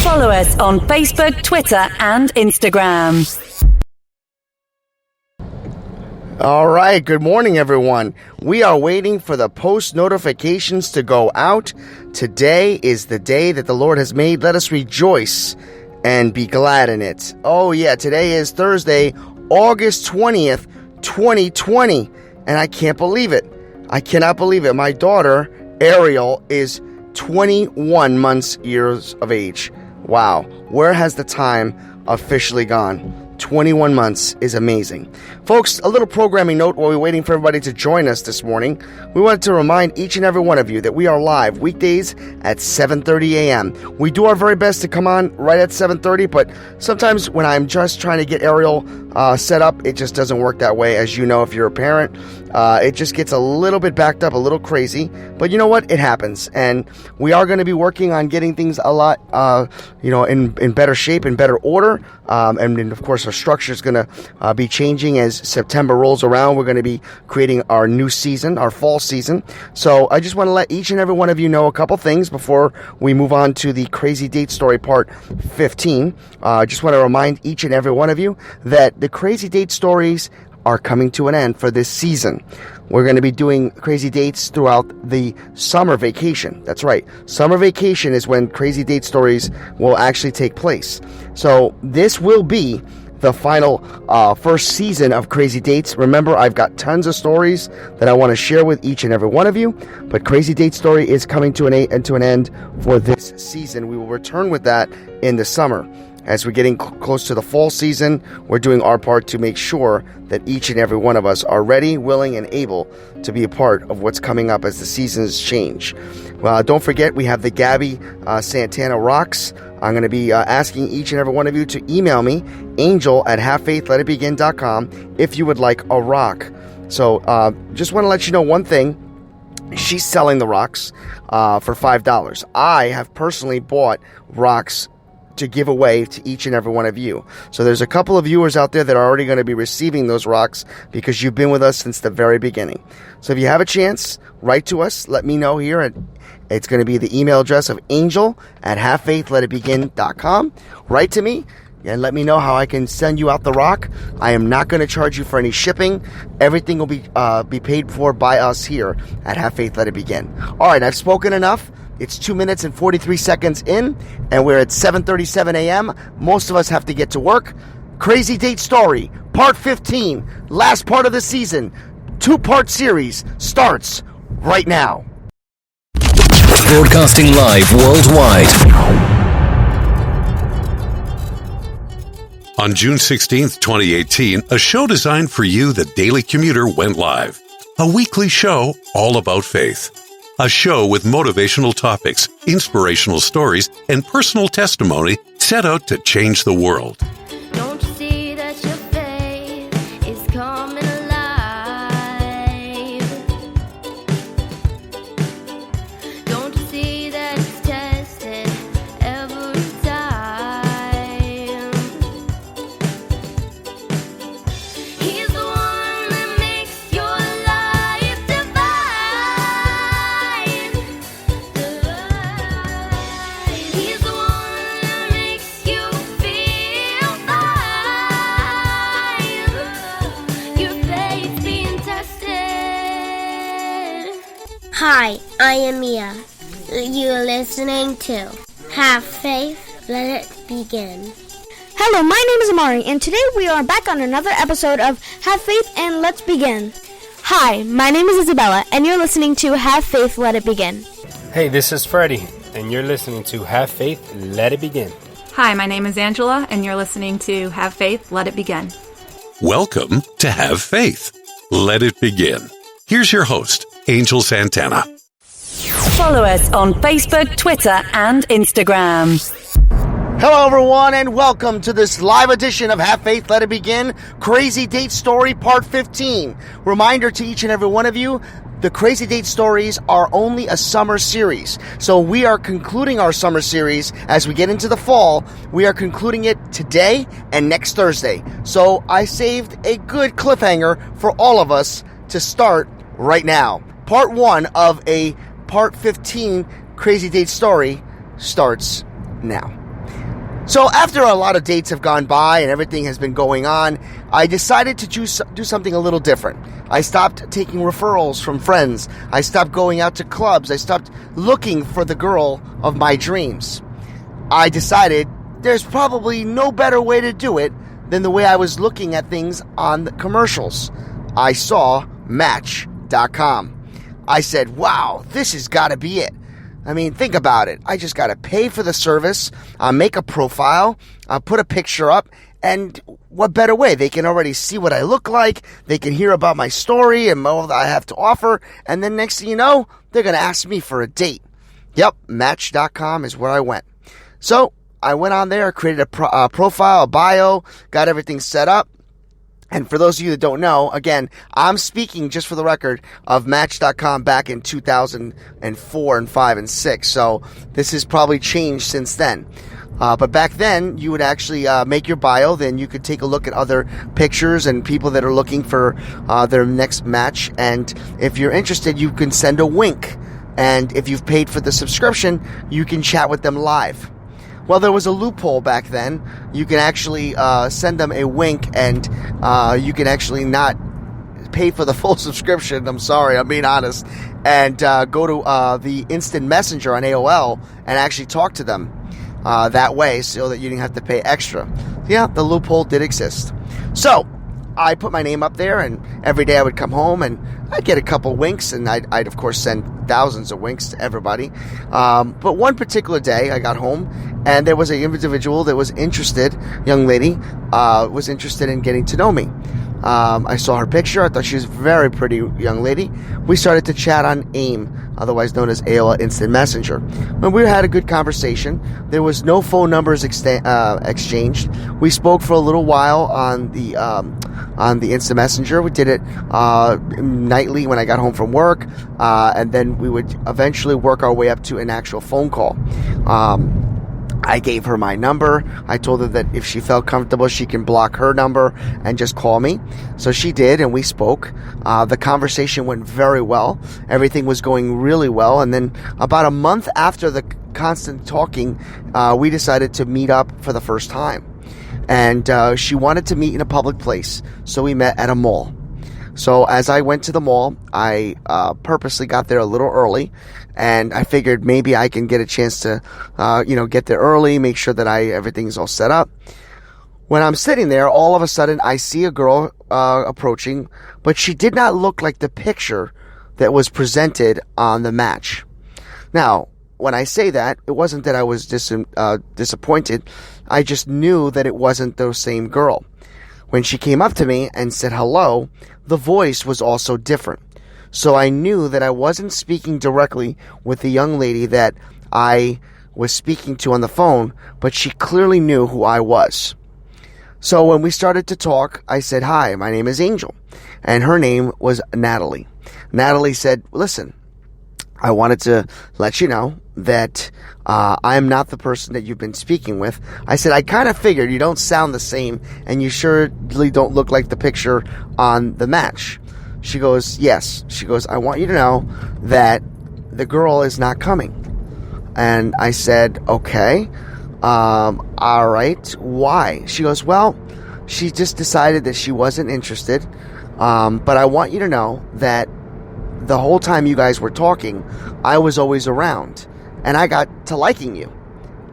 Follow us on Facebook, Twitter, and Instagram. All right, good morning, everyone. We are waiting for the post notifications to go out. Today is the day that the Lord has made. Let us rejoice and be glad in it. Oh, yeah, today is Thursday, August 20th, 2020, and I can't believe it. I cannot believe it. My daughter, Ariel, is 21 years of age. Wow, where has the time officially gone? 21 months is amazing. Folks, a little programming note while we're waiting for everybody to join us this morning. We wanted to remind each and every one of you that we are live weekdays at 7:30 a.m. We do our very best to come on right at 7:30, but sometimes when I'm just trying to get Ariel set up, it just doesn't work that way. As you know, if you're a parent, it just gets a little bit backed up, a little crazy. But you know what? It happens. And we are going to be working on getting things a lot, in better shape, in better order. And then, of course, our structure is going to be changing as September rolls around. We're going to be creating our new season, our fall season. So I just want to let each and every one of you know a couple things before we move on to the Crazy Date Story Part 15. I just want to remind each and every one of you that the Crazy Date Stories are coming to an end for this season. We're going to be doing Crazy Dates throughout the summer vacation. That's right. Summer vacation is when Crazy Date Stories will actually take place. So this will be the final first season of Crazy Dates. Remember, I've got tons of stories that I want to share with each and every one of you, but Crazy Date Story is coming to an end for this season. We will return with that in the summer. As we're getting close to the fall season, we're doing our part to make sure that each and every one of us are ready, willing, and able to be a part of what's coming up as the seasons change. Well, don't forget, we have the Gabby Santana Rocks. I'm going to be asking each and every one of you to email me, angel@havefaithletitbegin.com, if you would like a rock. So just want to let you know one thing. She's selling the rocks for $5. I have personally bought rocks to give away to each and every one of you. So there's a couple of viewers out there that are already going to be receiving those rocks because you've been with us since the very beginning. So if you have a chance, write to us. Let me know here. It's going to be the email address of angel@havefaithletitbegin.com. Write to me and let me know how I can send you out the rock. I am not going to charge you for any shipping. Everything will be paid for by us here at Have Faith Let It Begin. All right, I've spoken enough. It's 2 minutes and 43 seconds in, and we're at 7:37 a.m. Most of us have to get to work. Crazy Date Story, Part 15, last part of the season, 2-part series, starts right now. Broadcasting live worldwide. On June 16th, 2018, a show designed for you, the Daily Commuter, went live. A weekly show all about faith. A show with motivational topics, inspirational stories, and personal testimony set out to change the world. Don't you see that your faith is coming alive? Don't you see that it's tested every time? He's the one that makes your life divine. He's the one that makes you feel fine. Your faith's being tested. Hi, I am Mia. You're listening to Have Faith, Let It Begin. Hello, my name is Amari, and today we are back on another episode of Have Faith and Let's Begin. Hi, my name is Isabella, and you're listening to Have Faith, Let It Begin. Hey, this is Freddie, and you're listening to Have Faith, Let It Begin. Hi, my name is Angela, and you're listening to Have Faith, Let It Begin. Welcome to Have Faith. Let it begin. Here's your host, Angel Santana. Follow us on Facebook, Twitter, and Instagram. Hello, everyone, and welcome to this live edition of Have Faith, Let It Begin, Crazy Date Story Part 15. Reminder to each and every one of you, the Crazy Date Stories are only a summer series. So we are concluding our summer series as we get into the fall. We are concluding it today and next Thursday. So I saved a good cliffhanger for all of us to start right now. Part 1 of a Part 15 Crazy Date Story starts now. So after a lot of dates have gone by and everything has been going on, I decided to do something a little different. I stopped taking referrals from friends. I stopped going out to clubs. I stopped looking for the girl of my dreams. I decided there's probably no better way to do it than the way I was looking at things on the commercials. I saw Match.com. I said, wow, this has got to be it. I mean, think about it. I just got to pay for the service, make a profile, put a picture up, and what better way? They can already see what I look like. They can hear about my story and what I have to offer. And then next thing you know, they're going to ask me for a date. Yep, Match.com is where I went. So I went on there, created a profile, a bio, got everything set up. And for those of you that don't know, again, I'm speaking, just for the record, of Match.com back in 2004 and 5 and 6. So this has probably changed since then. But back then, you would actually make your bio. Then you could take a look at other pictures and people that are looking for their next match. And if you're interested, you can send a wink. And if you've paid for the subscription, you can chat with them live. Well, there was a loophole back then. You can actually send them a wink, and you can actually not pay for the full subscription. I'm sorry, I'm being honest. And go to the instant messenger on AOL and actually talk to them that way, so that you didn't have to pay extra. Yeah, the loophole did exist. So I put my name up there, and every day I would come home and I'd get a couple winks, and I'd of course send thousands of winks to everybody. But one particular day I got home, and there was an individual that was interested, young lady, was interested in getting to know me. I saw her picture. I thought she was a very pretty young lady. We started to chat on AIM, otherwise known as AOL Instant Messenger. When we had a good conversation, there was no phone numbers exchanged. We spoke for a little while on the Instant Messenger. We did it nightly when I got home from work, and then we would eventually work our way up to an actual phone call. I gave her my number. I told her that if she felt comfortable, she can block her number and just call me. So she did, and we spoke. The conversation went very well. Everything was going really well. And then about a month after the constant talking, we decided to meet up for the first time. And she wanted to meet in a public place. So we met at a mall. So as I went to the mall, I purposely got there a little early, and I figured maybe I can get a chance to, get there early, make sure that everything's all set up. When I'm sitting there, all of a sudden I see a girl approaching, but she did not look like the picture that was presented on the Match. Now, when I say that, it wasn't that I was disappointed. I just knew that it wasn't the same girl. When she came up to me and said hello, the voice was also different. So I knew that I wasn't speaking directly with the young lady that I was speaking to on the phone, but she clearly knew who I was. So when we started to talk, I said, "Hi, my name is Angel." And her name was Natalie. Natalie said, "Listen, I wanted to let you know that I am not the person that you've been speaking with." I said, "I kind of figured you don't sound the same, and you surely don't look like the picture on the Match." She goes, "Yes." She goes, "I want you to know that the girl is not coming." And I said, "Okay, all right, why?" She goes, "Well, she just decided that she wasn't interested, but I want you to know that the whole time you guys were talking, I was always around, and I got to liking you.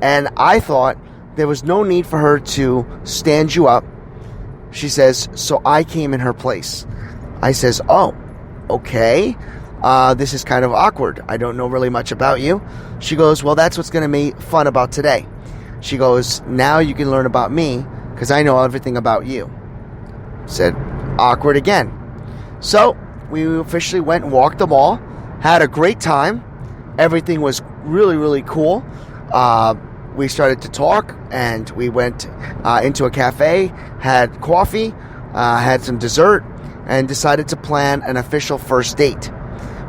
And I thought there was no need for her to stand you up." She says, "So I came in her place." I says, "Oh, okay. This is kind of awkward. I don't know really much about you." She goes, "Well, that's what's going to be fun about today." She goes, "Now you can learn about me because I know everything about you." Said, awkward again. So we officially went and walked the mall, had a great time. Everything was really, really cool. We started to talk, and we went into a cafe, had coffee, had some dessert, and decided to plan an official first date.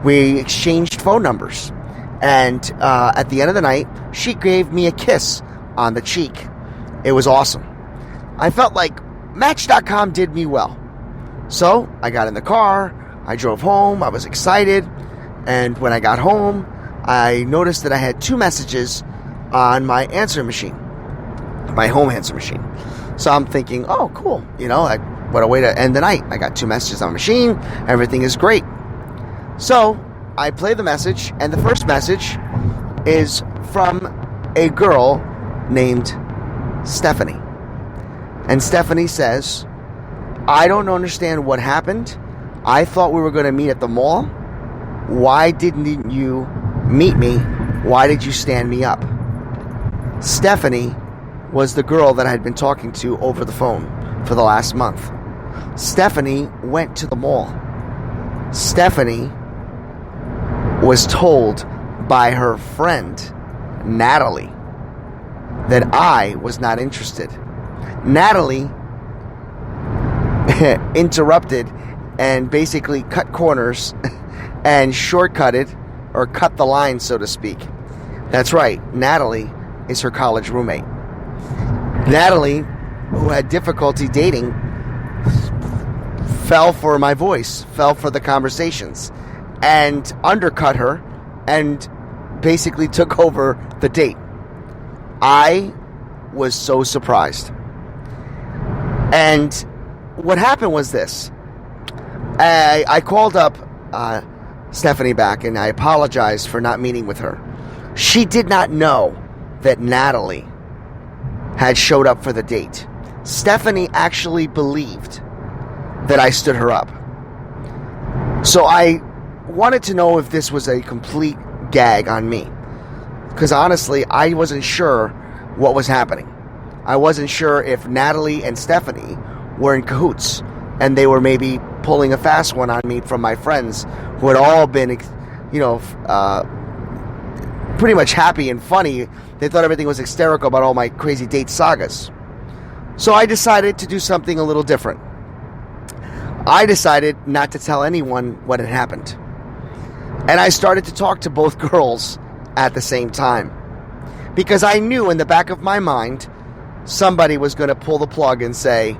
We exchanged phone numbers, and at the end of the night, she gave me a kiss on the cheek. It was awesome. I felt like Match.com did me well. So I got in the car, I drove home, I was excited, and when I got home, I noticed that I had 2 messages on my answer machine. my home answer machine. So I'm thinking, oh, cool. What a way to end the night. I got 2 messages on my machine. Everything is great. So I play the message, and the first message is from a girl named Stephanie. And Stephanie says, I don't understand what happened. I thought we were going to meet at the mall. Why didn't you meet me? Why did you stand me up? Stephanie was the girl that I had been talking to over the phone for the last month. Stephanie went to the mall. Stephanie was told by her friend, Natalie, that I was not interested. Natalie interrupted and basically cut corners and shortcutted or cut the line, so to speak. That's right, Natalie is her college roommate. Natalie, who had difficulty dating, fell for my voice, fell for the conversations, and undercut her and basically took over the date. I was so surprised. And what happened was this. I called up Stephanie back and I apologized for not meeting with her. She did not know that Natalie had showed up for the date. Stephanie actually believed that I stood her up. So I wanted to know if this was a complete gag on me. Because honestly, I wasn't sure what was happening. I wasn't sure if Natalie and Stephanie were in cahoots and they were maybe pulling a fast one on me from my friends who had all been, pretty much happy and funny. They thought everything was hysterical about all my crazy date sagas. So I decided to do something a little different. I decided not to tell anyone what had happened. And I started to talk to both girls at the same time. Because I knew in the back of my mind, somebody was going to pull the plug and say,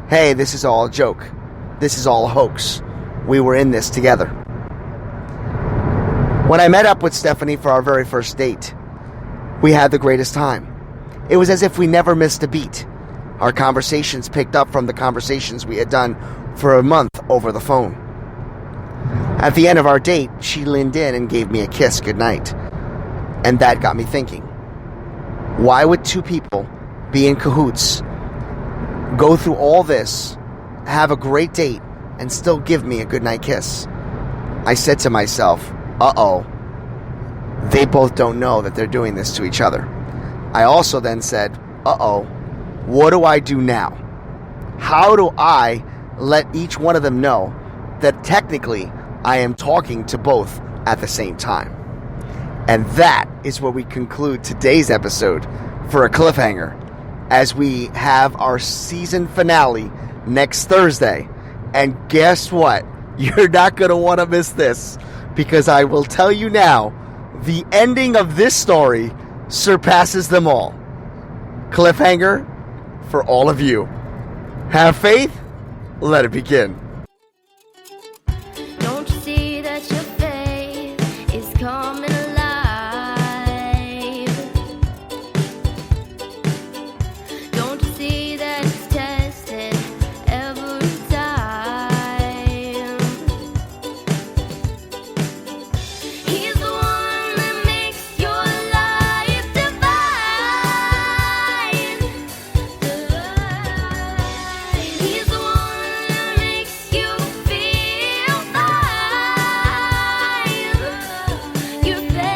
hey, this is all a joke. This is all a hoax. We were in this together. When I met up with Stephanie for our very first date, we had the greatest time. It was as if we never missed a beat. Our conversations picked up from the conversations we had done for a month over the phone. At the end of our date, she leaned in and gave me a kiss goodnight. And that got me thinking, why would two people be in cahoots, go through all this, have a great date, and still give me a goodnight kiss? I said to myself, uh-oh, they both don't know that they're doing this to each other. I also then said, uh-oh, what do I do now? How do I let each one of them know that technically I am talking to both at the same time? And that is where we conclude today's episode for a cliffhanger, as we have our season finale next Thursday. And guess what? You're not going to want to miss this, because I will tell you now, the ending of this story surpasses them all. Cliffhanger for all of you. Have faith. Let it begin. Don't you see that your faith is coming alive? Don't you see that it's tested every time? He's the one that makes your life divine. He's the one that makes you feel fine. Your faith